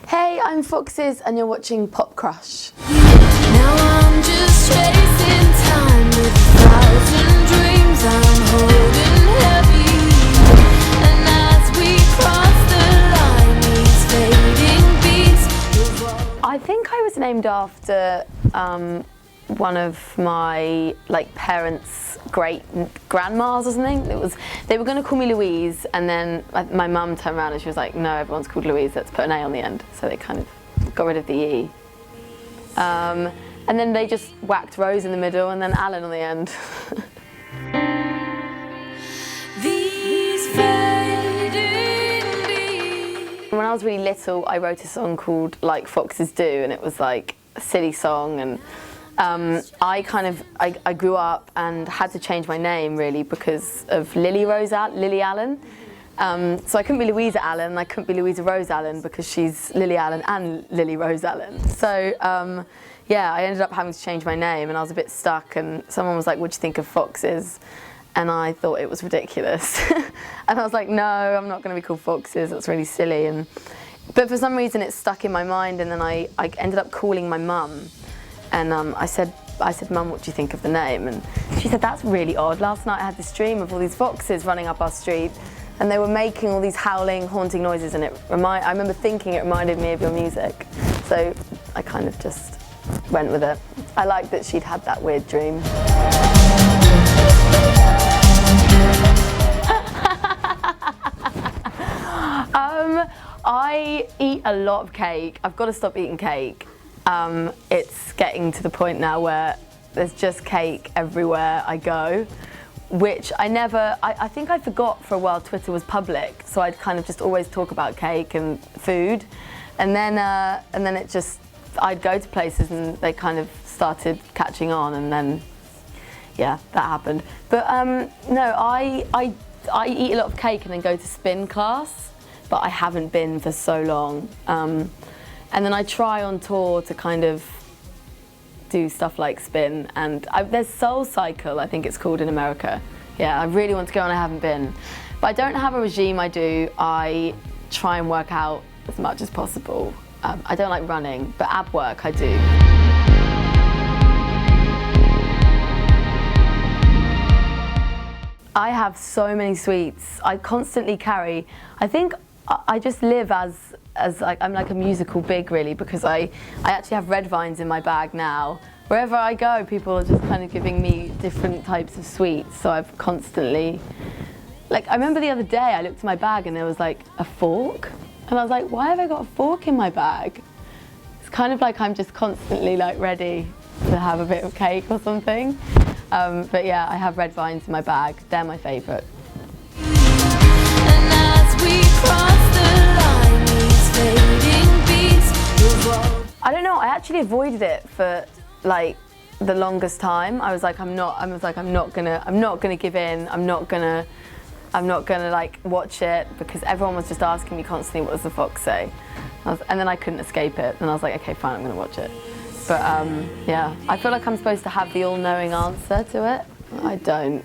Hey, I'm Foxes and you're watching PopCrush. Now I'm just chasing time with 1,000 dreams I'm holding heavy. And as we cross the line, these fading beats. I think I was named after one of my parents' great grandmas or something. They were going to call me Louise, and then my mum turned around and she was like, no, everyone's called Louise, let's put an A on the end. So they kind of got rid of the E. And then they just whacked Rose in the middle and then Allen on the end. When I was really little, I wrote a song called Like Foxes Do, and it was like a silly song, and I grew up and had to change my name really because of Lily Allen. So I couldn't be Louisa Allen, I couldn't be Louisa Rose Allen because she's Lily Allen and Lily Rose Allen. So yeah, I ended up having to change my name and I was a bit stuck, and someone was like, what'd you think of Foxes? And I thought it was ridiculous. And I was like, no, I'm not going to be called Foxes, that's really silly. But for some reason it stuck in my mind, and then I ended up calling my mum. And I said, Mum, what do you think of the name? And she said, that's really odd. Last night I had this dream of all these foxes running up our street, and they were making all these howling, haunting noises, and I remember thinking it reminded me of your music. So I kind of just went with it. I liked that she'd had that weird dream. I eat a lot of cake. I've got to stop eating cake. It's getting to the point now where there's just cake everywhere I go, which I think I forgot for a while Twitter was public, so I'd kind of just always talk about cake and food, and then I'd go to places and they kind of started catching on, and then yeah, that happened. But no, I eat a lot of cake and then go to spin class, but I haven't been for so long. And then I try on tour to kind of do stuff like spin, and there's Soul Cycle, I think it's called in America. Yeah, I really want to go and I haven't been. But I don't have a regime I try and work out as much as possible. I don't like running, but ab work I do. I have so many sweets. I constantly carry, I think I just live as like, I'm like a musical big really, because I actually have red vines in my bag now. Wherever I go, people are just kind of giving me different types of sweets, so I've constantly, like I remember the other day I looked at my bag and there was like a fork, and I was like, why have I got a fork in my bag? It's kind of like I'm just constantly like ready to have a bit of cake or something. But yeah, I have red vines in my bag, they're my favourite. I don't know, I actually avoided it for like the longest time. I was like, I'm not gonna give in, I'm not gonna like watch it, because everyone was just asking me constantly, what does the fox say? And then I couldn't escape it, and I was like, okay, fine, I'm gonna watch it. But yeah, I feel like I'm supposed to have the all-knowing answer to it. I don't.